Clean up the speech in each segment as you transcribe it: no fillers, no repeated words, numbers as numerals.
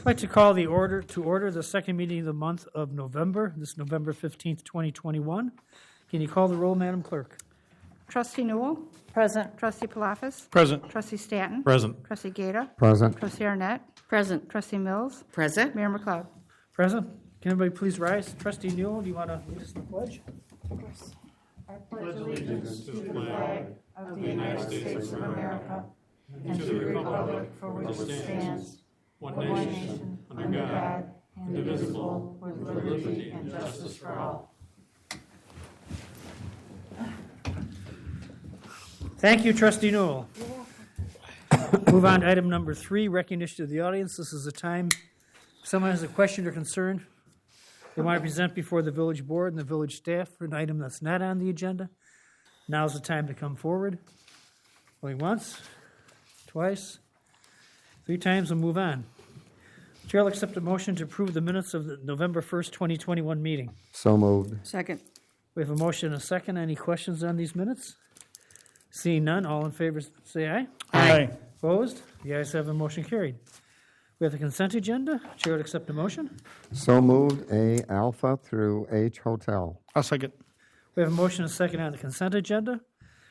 like to call to order the second meeting of the month of November, this November 15th, 2021. Can you call the roll, Madam Clerk? Trustee Newell? Present. Trustee Palafis? Present. Trustee Stanton? Present. Trustee Gata? Present. Trustee Arnett? Present. Trustee Mills? Present. Mayor McLeod? Present. Can everybody please rise? Trustee Newell, do you want to lead us in the pledge? Of course. I pledge allegiance to the flag of the United States of America and to the republic for which it stands, one nation, under God, indivisible, with liberty and justice for all. Thank you, Trustee Newell. Move on to item number 3, recognition of the audience. This is a time if someone has a question or concern they want to present before the village board and the village staff for an item that's not on the agenda. Now's the time to come forward. Only once, twice, 3 times, and move on. Chair will accept a motion to approve the minutes of the November 1st, 2021 meeting. So moved. Second. We have a motion and a second. Any questions on these minutes? Seeing none, all in favor say aye. Aye. Opposed? The ayes have a motion carried. We have the consent agenda. Chair would accept a motion. So moved. A Alpha through H Hotel. I'll second. We have a motion and a second on the consent agenda.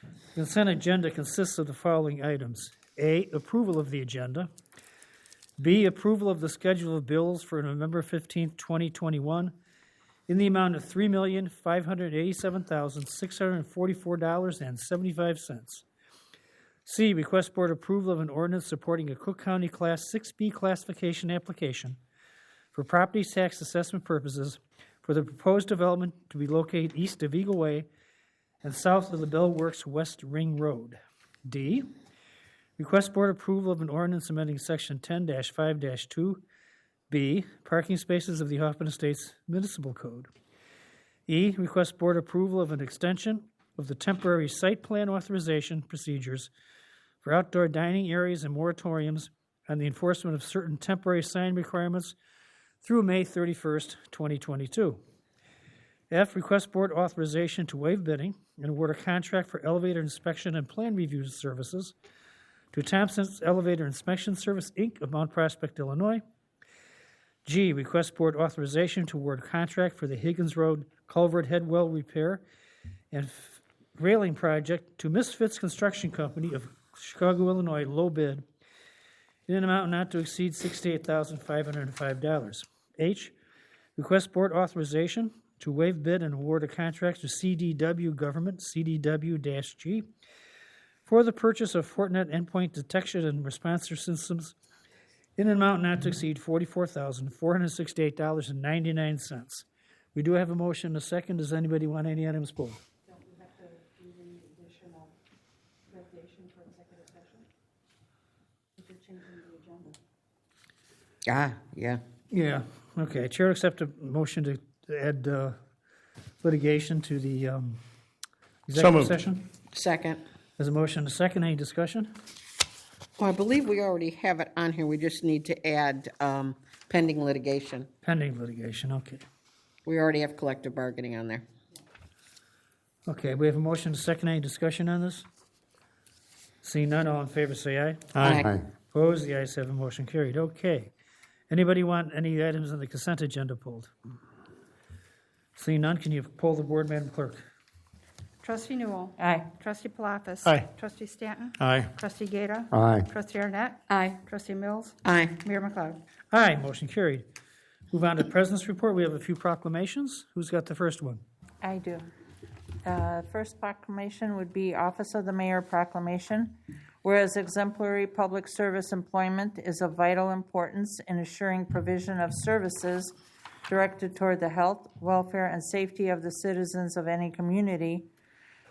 The consent agenda consists of the following items. A, approval of the agenda. B, approval of the schedule of bills for November 15th, 2021 in the amount of $3,587,644.75. C, request board approval of an ordinance supporting a Cook County Class 6B classification application for property tax assessment purposes for the proposed development to be located east of Eagle Way and south of the Bell Works West Ring Road. D, request board approval of an ordinance amending Section 10-5-2B, parking spaces of the Hoffman Estates Municipal Code. E, request board approval of an extension of the temporary site plan authorization procedures for outdoor dining areas and moratoriums on the enforcement of certain temporary sign requirements through May 31st, 2022. F, request board authorization to waive bidding and award a contract for elevator inspection and plan review services to Thompson's Elevator Inspection Service, Inc. of Mount Prospect, Illinois. G, request board authorization to award contract for the Higgins Road Culvert Headwell Repair and Railing Project to Misfits Construction Company of Chicago, Illinois, low bid, in an amount not to exceed $68,505. H, request board authorization to waive bid and award a contract to CDW Government, CDW-G, for the purchase of Fortinet endpoint detection and response systems in an amount not to exceed $44,468.99. We do have a motion and a second. Does anybody want any items pulled? Don't we have to do the additional recommendation for executive session? If you're changing the agenda. Yeah. Yeah, okay. Chair will accept a motion to add litigation to the executive moved. session. Second. There's a motion and a second. Any discussion? Well, I believe we already have it on here. We just need to add pending litigation. Pending litigation, okay. We already have collective bargaining on there. Okay, we have a motion and a second. Any discussion on this? Seeing none, all in favor say aye. Aye. Opposed? The ayes have a motion carried. Okay. Anybody want any items on the consent agenda pulled? Seeing none, can you poll the board, Madam Clerk? Trustee Newell? Aye. Trustee Palafis? Aye. Trustee Stanton? Aye. Trustee Gata? Aye. Trustee Arnett? Aye. Trustee Mills? Aye. Mayor McLeod? Aye, motion carried. Move on to the President's Report. We have a few proclamations. Who's got the first one? I do. First proclamation would be Office of the Mayor Proclamation. Whereas exemplary public service employment is of vital importance in assuring provision of services directed toward the health, welfare, and safety of the citizens of any community.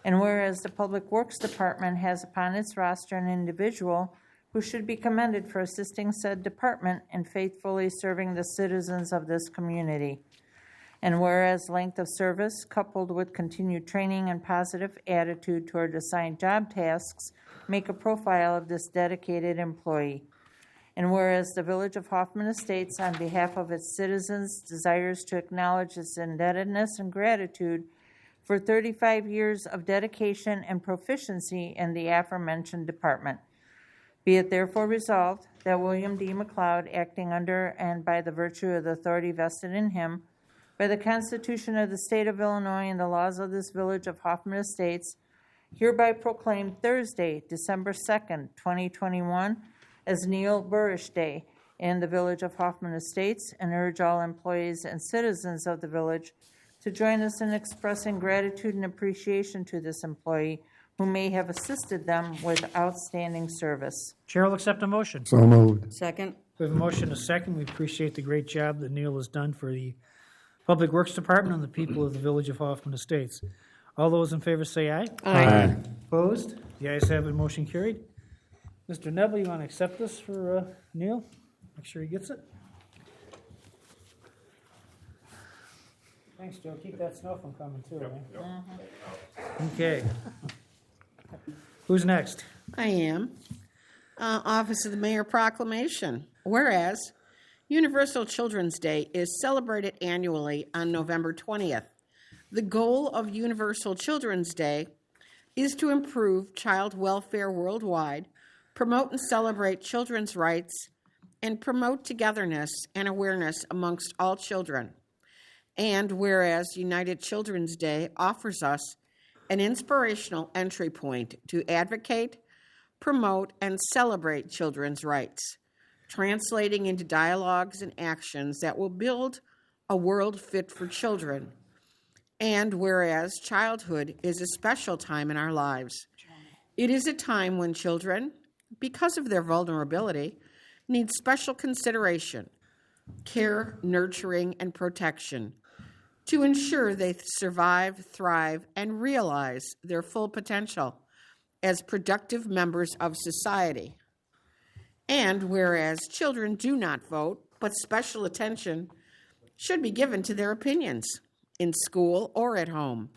And whereas the Public Works Department has upon its roster an individual who should be commended for assisting said department in faithfully serving the citizens of this community. And whereas length of service, coupled with continued training and positive attitude toward assigned job tasks, make a profile of this dedicated employee. And whereas the Village of Hoffman Estates, on behalf of its citizens, desires to acknowledge its indebtedness and gratitude for 35 years of dedication and proficiency in the aforementioned department. Be it therefore resolved that William D. McLeod, acting under and by the virtue of the authority vested in him by the Constitution of the State of Illinois and the laws of this village of Hoffman Estates, hereby proclaim Thursday, December 2nd, 2021, as Neil Burrish Day in the village of Hoffman Estates, and urge all employees and citizens of the village to join us in expressing gratitude and appreciation to this employee who may have assisted them with outstanding service. Chair will accept a motion. So moved. Second. We have a motion and a second. We appreciate the great job that Neil has done for the Public Works Department and the people of the village of Hoffman Estates. All those in favor say aye. Aye. Opposed? The ayes have it, motion carried. Mr. Neville, you want to accept this for Neil? Make sure he gets it. Thanks, Joe. Keep that snow from coming too, right? Okay. Who's next? I am. Office of the Mayor Proclamation. Whereas Universal Children's Day is celebrated annually on November 20th. The goal of Universal Children's Day is to improve child welfare worldwide, promote and celebrate children's rights, and promote togetherness and awareness amongst all children. And whereas United Children's Day offers us an inspirational entry point to advocate, promote, and celebrate children's rights, translating into dialogues and actions that will build a world fit for children. And whereas childhood is a special time in our lives, it is a time when children, because of their vulnerability, need special consideration, care, nurturing, and protection to ensure they survive, thrive, and realize their full potential as productive members of society. And whereas children do not vote, but special attention should be given to their opinions in school or at home.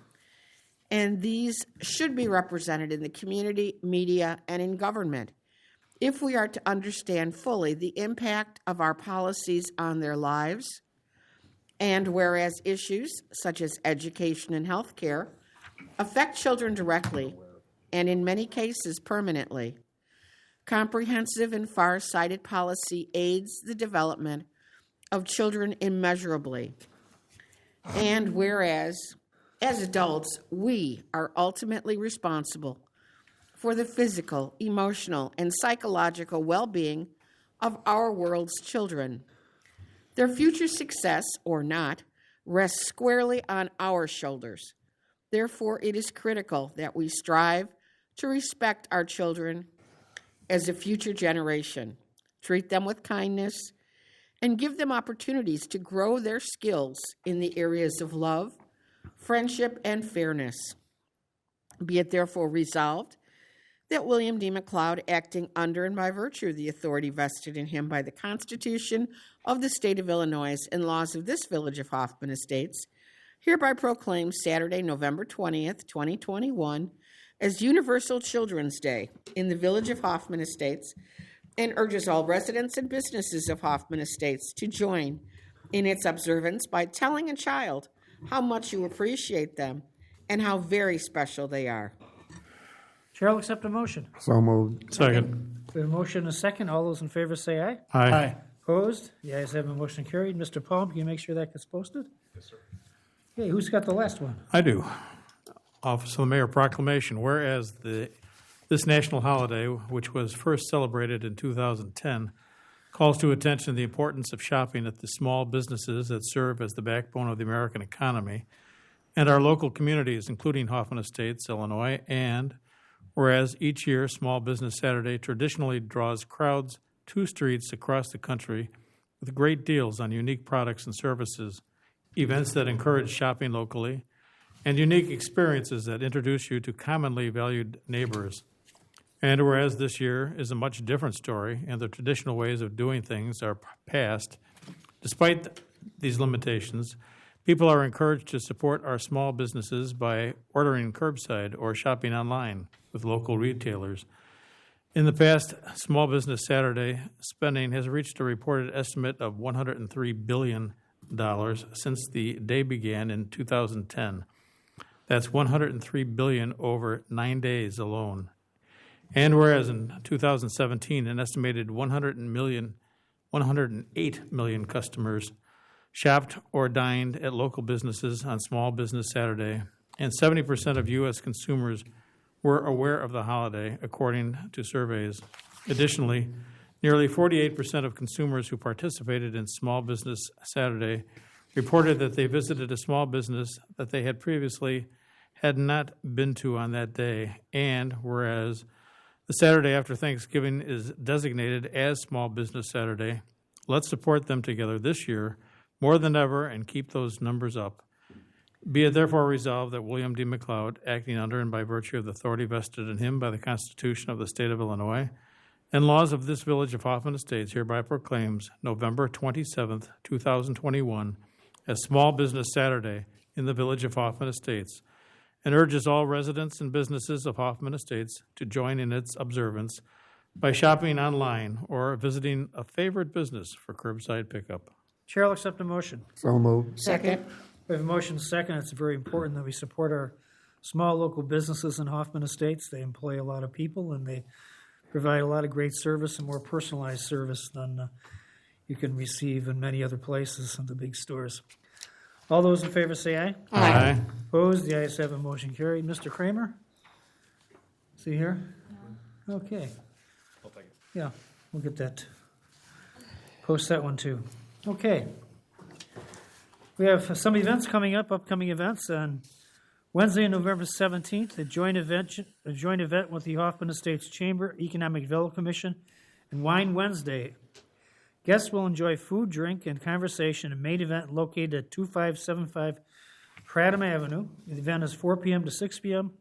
And these should be represented in the community, media, and in government if we are to understand fully the impact of our policies on their lives. And whereas issues such as education and health care affect children directly and in many cases permanently, comprehensive and far-sighted policy aids the development of children immeasurably. And whereas, as adults, we are ultimately responsible for the physical, emotional, and psychological well-being of our world's children. Their future success, or not, rests squarely on our shoulders. Therefore, it is critical that we strive to respect our children as a future generation, treat them with kindness, and give them opportunities to grow their skills in the areas of love, friendship, and fairness. Be it therefore resolved that William D. McLeod, acting under and by virtue of the authority vested in him by the Constitution of the State of Illinois and laws of this village of Hoffman Estates, hereby proclaims Saturday, November 20th, 2021, as Universal Children's Day in the village of Hoffman Estates, and urges all residents and businesses of Hoffman Estates to join in its observance by telling a child how much you appreciate them and how very special they are. Chair will accept a motion. So moved. Second. We have a motion and a second. All those in favor say aye. Aye. Opposed? The ayes have a motion carried. Mr. Palm, can you make sure that gets posted? Yes, sir. Okay, who's got the last one? I do. Office of the Mayor Proclamation. Whereas this national holiday, which was first celebrated in 2010, calls to attention the importance of shopping at the small businesses that serve as the backbone of the American economy and our local communities, including Hoffman Estates, Illinois, and whereas each year Small Business Saturday traditionally draws crowds to streets across the country with great deals on unique products and services, events that encourage shopping locally, and unique experiences that introduce you to commonly valued neighbors. And whereas this year is a much different story and the traditional ways of doing things are past, despite these limitations, people are encouraged to support our small businesses by ordering curbside or shopping online with local retailers. In the past, Small Business Saturday spending has reached a reported estimate of $103 billion since the day began in 2010. That's $103 billion over 9 days alone. And whereas in 2017, an estimated 108 million customers shopped or dined at local businesses on Small Business Saturday, and 70% of U.S. consumers were aware of the holiday, according to surveys. Additionally, nearly 48% of consumers who participated in Small Business Saturday reported that they visited a small business that they had previously had not been to on that day. And whereas the Saturday after Thanksgiving is designated as Small Business Saturday, let's support them together this year more than ever and keep those numbers up. Be it therefore resolved that William D. McLeod, acting under and by virtue of the authority vested in him by the Constitution of the State of Illinois and laws of this village of Hoffman Estates, hereby proclaims November 27th, 2021 as Small Business Saturday in the village of Hoffman Estates, and urges all residents and businesses of Hoffman Estates to join in its observance by shopping online or visiting a favorite business for curbside pickup. Chair will accept a motion. So moved. Second. We have a motion second. It's very important that we support our small local businesses in Hoffman Estates. They employ a lot of people, and they provide a lot of great service and more personalized service than you can receive in many other places in the big stores. All those in favor say aye. Aye. Opposed? The ayes have a motion carried. Mr. Kramer? Is he here? No. Okay. I'll take it. Yeah, we'll get that. Post that one too. Okay. We have some events coming up, upcoming events. On Wednesday, November 17th, a joint event with the Hoffman Estates Chamber, Economic Development Commission, and Wine Wednesday. Guests will enjoy food, drink, and conversation. A main event located at 2575 Pradham Avenue. The event is 4 p.m. to 6 p.m.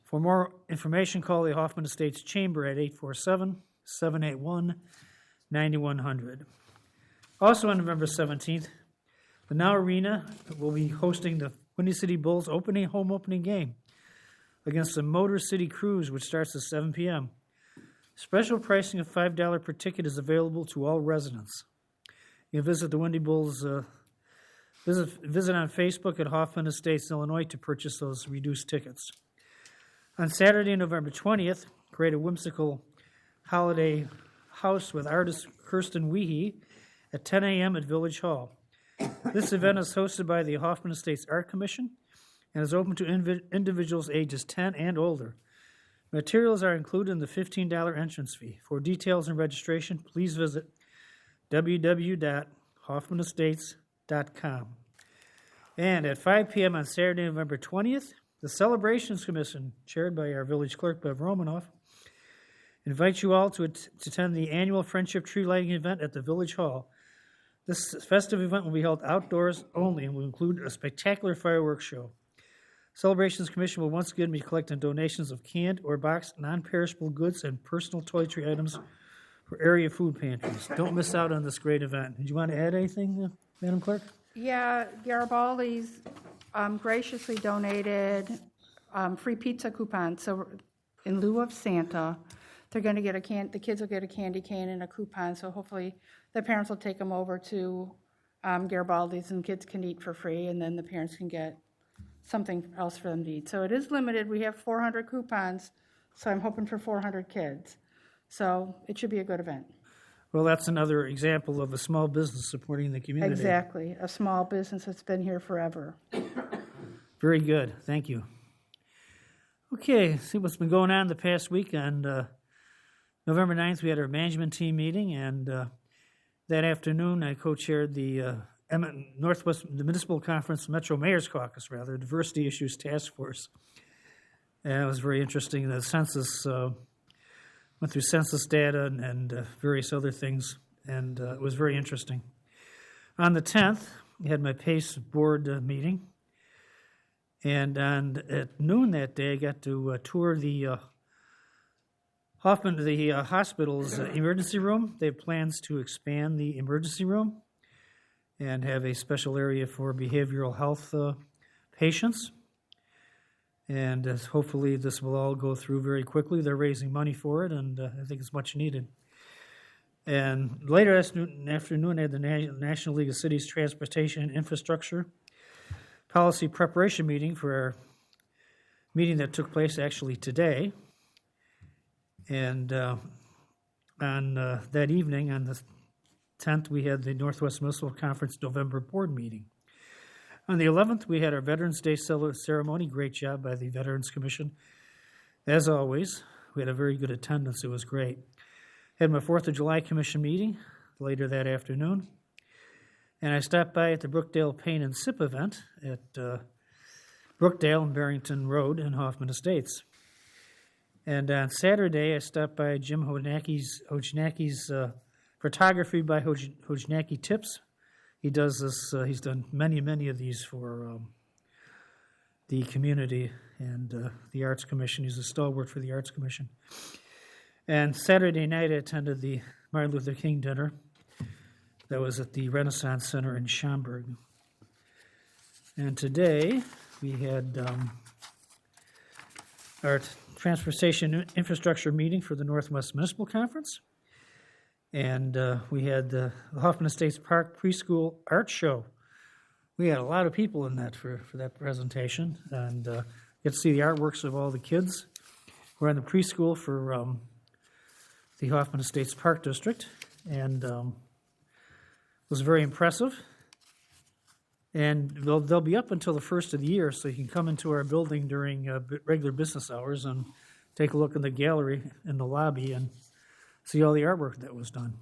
For more information, call the Hoffman Estates Chamber at 847-781-9100. Also on November 17th, the Now Arena will be hosting the Windy City Bulls home opening game against the Motor City Cruise, which starts at 7 p.m. Special pricing of $5 per ticket is available to all residents. You can visit the Windy Bulls, visit on Facebook at Hoffman Estates, Illinois, to purchase those reduced tickets. On Saturday, November 20th, create a whimsical holiday house with artist Kirsten Weehee at 10 a.m. at Village Hall. This event is hosted by the Hoffman Estates Art Commission and is open to individuals ages 10 and older. Materials are included in the $15 entrance fee. For details and registration, please visit www.hoffmanestates.com. And at 5 p.m. on Saturday, November 20th, the Celebrations Commission, chaired by our village clerk, Bev Romanoff, invites you all to attend the annual Friendship Tree Lighting event at the Village Hall. This festive event will be held outdoors only and will include a spectacular fireworks show. Celebrations Commission will once again be collecting donations of canned or boxed non-perishable goods and personal toiletry items for area food pantries. Don't miss out on this great event. Did you want to add anything, Madam Clerk? Yeah, Garibaldi's graciously donated free pizza coupons. So in lieu of Santa, they're going to get the kids will get a candy cane and a coupon. So hopefully the parents will take them over to Garibaldi's and kids can eat for free, and then the parents can get something else for them to eat. So it is limited. We have 400 coupons, so I'm hoping for 400 kids. So it should be a good event. Well, that's another example of a small business supporting the community. Exactly. A small business that's been here forever. Very good. Thank you. Okay, see what's been going on the past week. On November 9th, we had our management team meeting, and that afternoon I co-chaired the Northwest Municipal Conference Metro Mayor's Caucus, Diversity Issues Task Force. And it was very interesting. The census went through census data and various other things, and it was very interesting. On the 10th, I had my PACE board meeting, and at noon that day, I got to tour the hospital's emergency room. They have plans to expand the emergency room and have a special area for behavioral health patients. And hopefully this will all go through very quickly. They're raising money for it, and I think it's much needed. And later afternoon, I had the National League of Cities Transportation and Infrastructure Policy Preparation Meeting for our meeting that took place actually today. And on that evening, on the 10th, we had the Northwest Municipal Conference November board meeting. On the 11th, we had our Veterans Day ceremony. Great job by the Veterans Commission. As always, we had a very good attendance. It was great. Had my 4th of July Commission meeting later that afternoon. And I stopped by at the Brookdale Paint and Sip event at Brookdale and Barrington Road in Hoffman Estates. And on Saturday, I stopped by Jim Hodnacki's Photography by Hodnacki Tips. He does this, he's done many of these for the community and the Arts Commission. He's a stalwart for the Arts Commission. And Saturday night, I attended the Martin Luther King dinner that was at the Renaissance Center in Schaumburg. And today, we had our Transportation Infrastructure meeting for the Northwest Municipal Conference. And we had the Hoffman Estates Park Preschool Art Show. We had a lot of people in that for that presentation. And get to see the artworks of all the kids. We're in the preschool for the Hoffman Estates Park District. And it was very impressive. And they'll be up until the first of the year, so you can come into our building during regular business hours and take a look in the gallery in the lobby and see all the artwork that was done.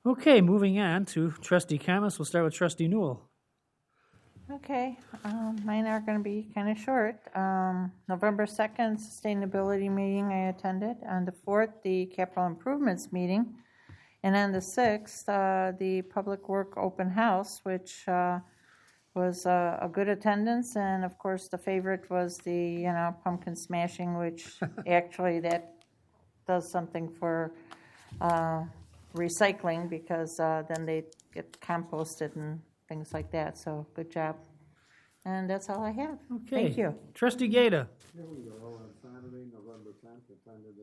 Okay, moving on to trustee comments. We'll start with trustee Newell. Okay, mine are going to be kind of short. November 2nd, sustainability meeting I attended. On the 4th, the capital improvements meeting. And on the 6th, the public work open house, which was a good attendance. And of course, the favorite was the, pumpkin smashing, which actually that does something for recycling because then they get composted and things like that. So good job. And that's all I have. Okay. Thank you. Trustee Gata. Here we go. On Saturday, November 10th, attended a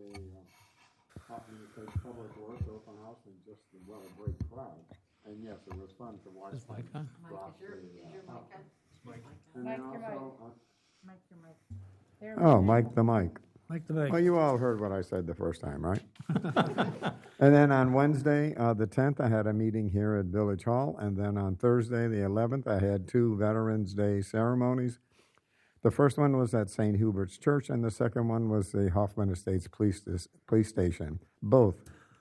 Hoffman Estates Public Works open house and just a great crowd. And yes, it was fun to watch. Is mic on? And then also, There oh, Mike the mic. Mike the Bag. Well, you all heard what I said the first time, right? And then on Wednesday, the 10th, I had a meeting here at Village Hall. And then on Thursday, the 11th, I had 2 Veterans Day ceremonies. The first one was at St. Hubert's Church, and the second one was the Hoffman Estates Police Station. Both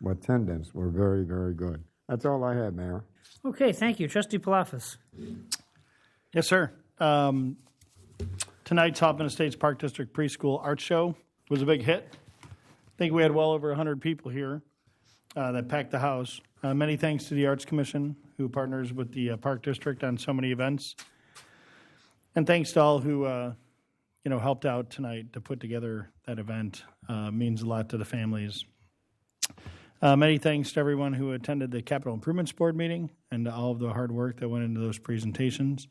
attendance were very, very good. That's all I had, Mayor. Okay, thank you. Trustee Palafis. Yes, sir. Tonight's Hoffman Estates Park District Preschool Art Show was a big hit. I think we had well over 100 people here that packed the house. Many thanks to the Arts Commission, who partners with the Park District on so many events. And thanks to all who, helped out tonight to put together that event. Means a lot to the families. Many thanks to everyone who attended the Capital Improvements Board meeting and all of the hard work that went into those presentations.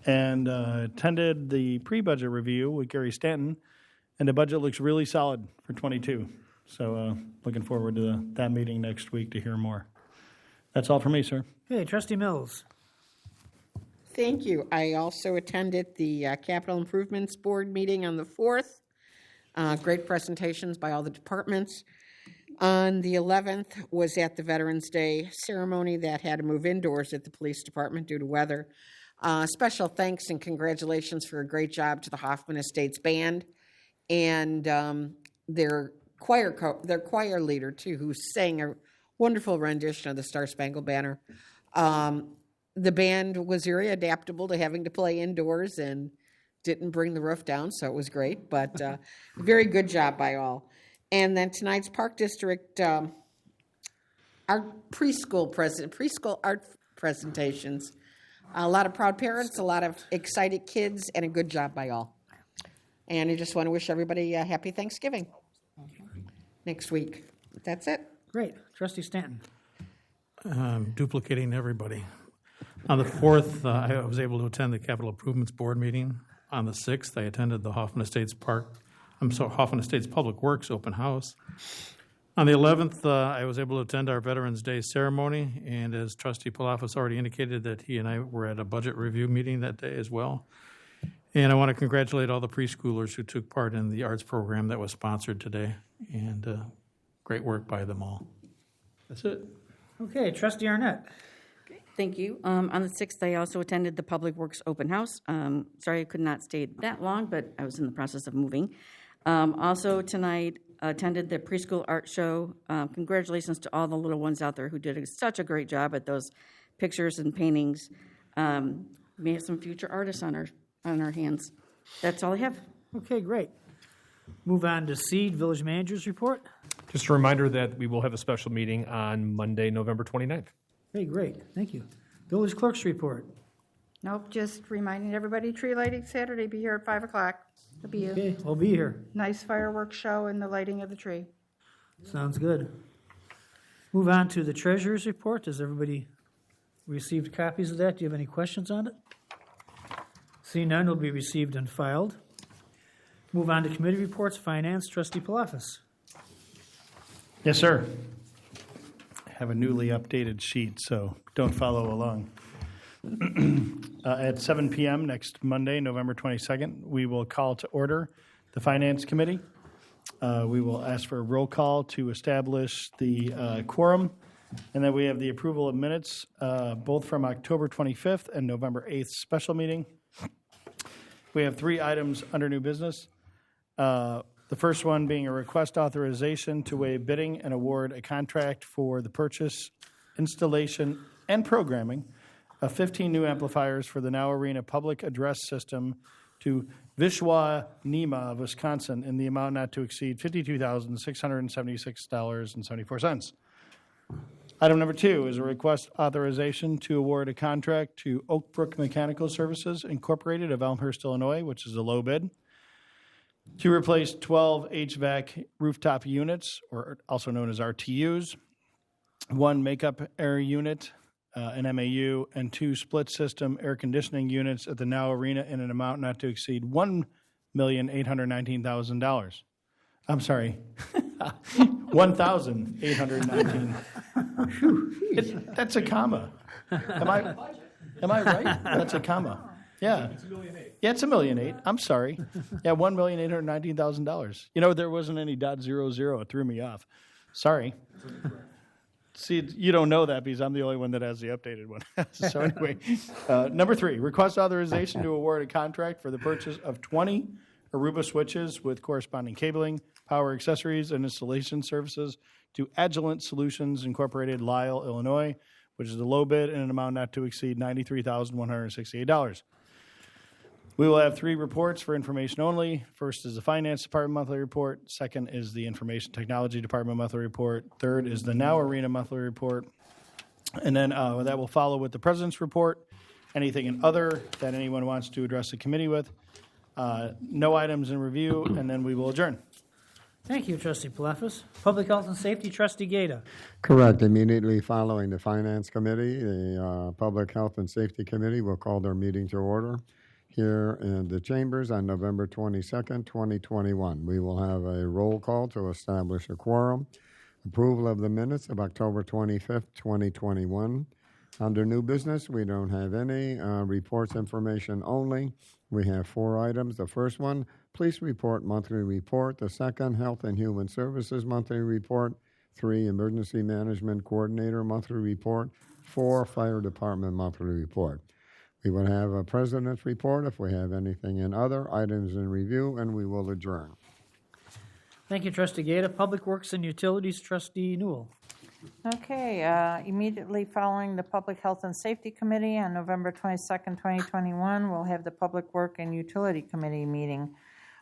And attended the pre-budget review with Gary Stanton, and the budget looks really solid for 22. So looking forward to that meeting next week to hear more. That's all for me, sir. Okay, Trustee Mills. Thank you. I also attended the Capital Improvements Board meeting on the 4th. Great presentations by all the departments. On the 11th was at the Veterans Day ceremony that had to move indoors at the police department due to weather. Special thanks and congratulations for a great job to the Hoffman Estates Band and their choir leader, too, who sang a wonderful rendition of the Star Spangled Banner. The band was very adaptable to having to play indoors and didn't bring the roof down, so it was great, but very good job by all. And then tonight's Park District our preschool art presentations. A lot of proud parents, a lot of excited kids, and a good job by all. And I just want to wish everybody a happy Thanksgiving next week. That's it. Great. Trustee Stanton. Duplicating everybody. On the 4th, I was able to attend the Capital Improvements Board meeting. On the 6th, I attended the Hoffman Estates Public Works open house. On the 11th, I was able to attend our Veterans Day ceremony, and as Trustee Palafis already indicated, that he and I were at a budget review meeting that day as well. And I want to congratulate all the preschoolers who took part in the arts program that was sponsored today, and great work by them all. That's it. Okay, Trustee Arnett. Thank you. On the 6th, I also attended the Public Works Open House. Sorry I could not stay that long, but I was in the process of moving. Also tonight, attended the Preschool Art Show. Congratulations to all the little ones out there who did such a great job at those pictures and paintings. May have some future artists on our hands. That's all I have. Okay, great. Move on to Seed, Village Manager's Report. Just a reminder that we will have a special meeting on Monday, November 29th. Okay, great, thank you. Village Clerk's Report. Nope, just reminding everybody, tree lighting Saturday, be here at 5 o'clock. It'll be a Okay, I'll be here. nice fireworks show and the lighting of the tree. Sounds good. Move on to the Treasurer's Report. Has everybody received copies of that? Do you have any questions on it? Seeing none, will be received and filed. Move on to Committee Reports, Finance, Trustee Palafis. Yes, sir. I have a newly updated sheet, so don't follow along. At 7 p.m. next Monday, November 22nd, we will call to order the Finance Committee. We will ask for a roll call to establish the quorum, and then we have the approval of minutes, both from October 25th and November 8th special meeting. We have 3 items under new business. The first one being a request authorization to waive bidding and award a contract for the purchase, installation, and programming of 15 new amplifiers for the Now Arena public address system to Vishwa Nima of Wisconsin in the amount not to exceed $52,676.74. Item number 2 is a request authorization to award a contract to Oak Brook Mechanical Services Incorporated of Elmhurst, Illinois, which is a low bid, to replace 12 HVAC rooftop units, or also known as RTUs, 1 makeup air unit, an MAU, and 2 split system air conditioning units at the Now Arena in an amount not to exceed $1,819,000. I'm sorry, $1,819. That's a comma. Am I right? That's a comma. Yeah. Yeah, it's $1.8 million. I'm sorry. Yeah, $1,819,000. You know, there wasn't any .00. It threw me off. Sorry. See, you don't know that because I'm the only one that has the updated one. So anyway, number 3, request authorization to award a contract for the purchase of 20 Aruba switches with corresponding cabling, power accessories, and installation services to Agilent Solutions Incorporated, Lisle, Illinois, which is the low bid in an amount not to exceed $93,168. We will have 3 reports for information only. First is the Finance Department monthly report. Second is the Information Technology Department monthly report. Third is the Now Arena monthly report. And then that will follow with the President's report. Anything in other that anyone wants to address the committee with. No items in review, and then we will adjourn. Thank you, Trustee Palafis. Public Health and Safety, Trustee Gata. Correct. Immediately following the Finance Committee, the Public Health and Safety Committee will call their meeting to order here in the chambers on November 22nd, 2021. We will have a roll call to establish a quorum. Approval of the minutes of October 25th, 2021. Under new business, we don't have any. Reports information only. We have 4 items. The first one, Police Report Monthly Report. The second, Health and Human Services Monthly Report. 3, Emergency Management Coordinator Monthly Report. 4, Fire Department Monthly Report. We will have a President's report if we have anything in other items in review, and we will adjourn. Thank you, Trustee Gata. Public Works and Utilities, Trustee Newell. Okay, immediately following the Public Health and Safety Committee on November 22nd, 2021, we'll have the Public Work and Utility Committee meeting.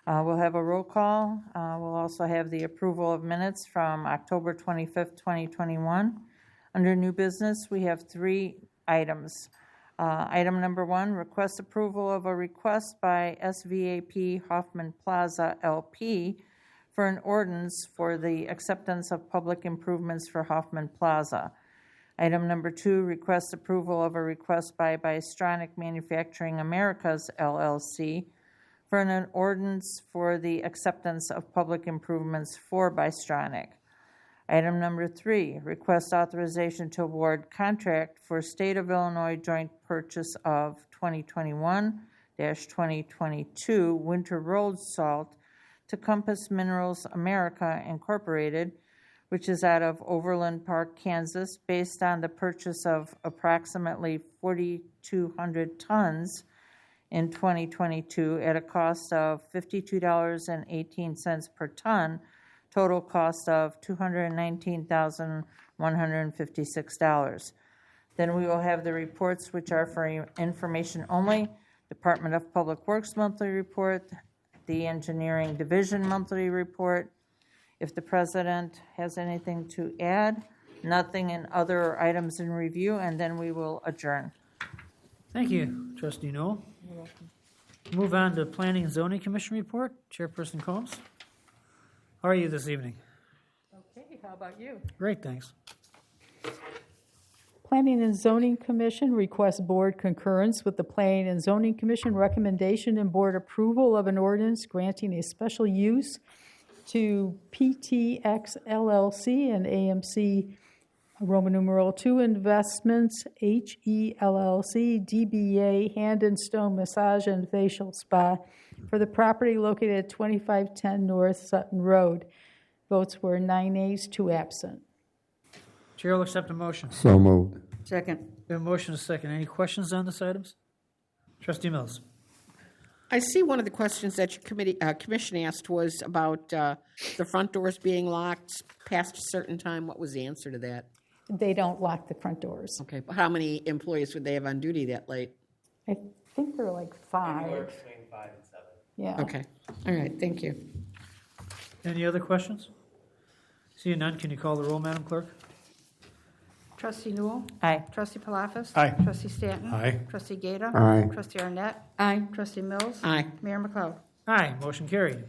We'll have a roll call. We'll also have the approval of minutes from October 25th, 2021. Under new business, we have 3 items. Item number 1, request approval of a request by SVAP Hoffman Plaza LP for an ordinance for the acceptance of public improvements for Hoffman Plaza. Item number 2, request approval of a request by Bystronic Manufacturing Americas LLC for an ordinance for the acceptance of public improvements for Bystronic. Item number 3, request authorization to award contract for State of Illinois joint purchase of 2021-01 2022 winter road salt to Compass Minerals America Incorporated, which is out of Overland Park, Kansas, based on the purchase of approximately 4,200 tons in 2022 at a cost of $52.18 per ton, total cost of $219,156. Then we will have the reports, which are for information only. Department of Public Works monthly report, the Engineering Division monthly report. If the president has anything to add, nothing in other items in review, and then we will adjourn. Thank you, Trustee Noel. Move on to Planning and Zoning Commission report. Chairperson Combs. How are you this evening? Okay, how about you? Great, thanks. Planning and Zoning Commission requests board concurrence with the Planning and Zoning Commission recommendation and board approval of an ordinance granting a special use to PTX LLC and AMC Roman numeral 2 Investments HELLC DBA Hand and Stone Massage and Facial Spa for the property located at 2510 North Sutton Road. Votes were 9 ayes, 2 absent. Chair will accept a motion. So moved. Second. We have a motion and a second. Any questions on this items? Trustee Mills. I see one of the questions that your commission asked was about the front doors being locked past a certain time. What was the answer to that? They don't lock the front doors. Okay, but how many employees would they have on duty that late? I think they're like 5. Anywhere between 5 and 7. Yeah. Okay, all right, thank you. Any other questions? Seeing none, can you call the roll, Madam Clerk? Trustee Newell? Aye. Trustee Palafis? Aye. Trustee Stanton? Aye. Trustee Gata? Aye. Trustee Arnett? Aye. Trustee Mills? Aye. Mayor McLeod? Aye, motion carried.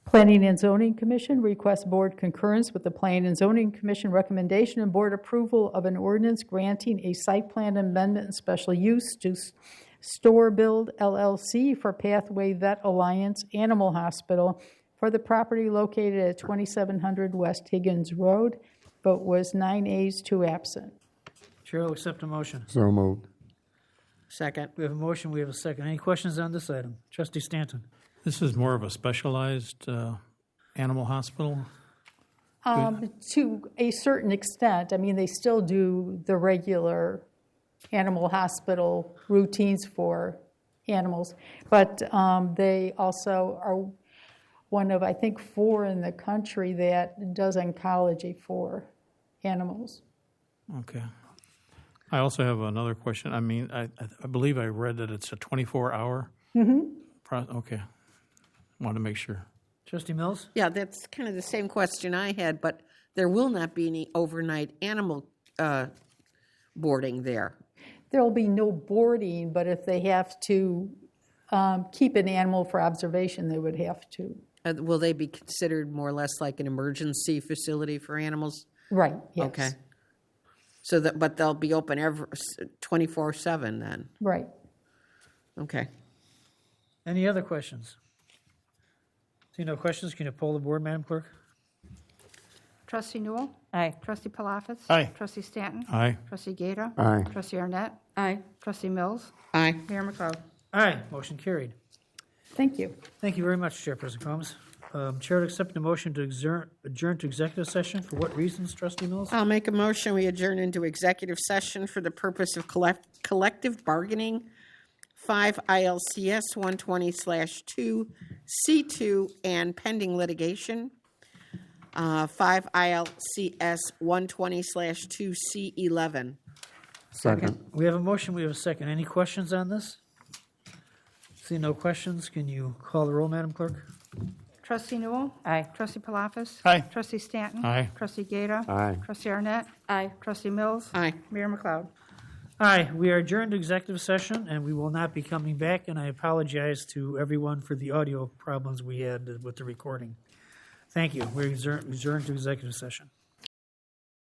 Planning and Zoning Commission requests board concurrence with the Planning and Zoning Commission recommendation and board approval of an ordinance granting a site plan amendment and special use to Store Build LLC for Pathway Vet Alliance Animal Hospital for the property located at 2700 West Higgins Road. Vote was 9 ayes, 2 absent. Chair will accept a motion. So moved. Second. We have a motion, we have a second. Any questions on this item? Trustee Stanton. This is more of a specialized animal hospital? To a certain extent. I mean, they still do the regular animal hospital routines for animals, but they also are one of, I think, 4 in the country that does oncology for animals. Okay. I also have another question. I mean, I believe I read that it's a 24-hour? Okay. Want to make sure. Trustee Mills? Yeah, that's kind of the same question I had, but there will not be any overnight animal boarding there. There will be no boarding, but if they have to keep an animal for observation, they would have to. Will they be considered more or less like an emergency facility for animals? Right, yes. Okay. So that, but they'll be open 24/7 then? Right. Okay. Any other questions? See no questions, can you poll the board, Madam Clerk? Trustee Newell? Aye. Trustee Palafis? Aye. Trustee Stanton? Aye. Trustee Gata? Aye. Trustee Arnett? Aye. Trustee Mills? Aye. Mayor McLeod? Aye, motion carried. Thank you. Thank you very much, Chairperson Combs. Chair would accept the motion to adjourn to executive session. For what reasons, Trustee Mills? I'll make a motion, we adjourn into executive session for the purpose of collective bargaining, 5 ILCS 120/2 C2 and pending litigation, 5 ILCS 120/2 C11. Second. We have a motion, we have a second. Any questions on this? See no questions, can you call the roll, Madam Clerk? Trustee Newell? Aye. Trustee Palafis? Aye. Trustee Stanton? Aye. Trustee Gata? Aye. Trustee Arnett? Aye. Trustee Mills? Aye. Mayor McLeod? Aye, we are adjourned to executive session, and we will not be coming back, and I apologize to everyone for the audio problems we had with the recording. Thank you. We're adjourned to executive session.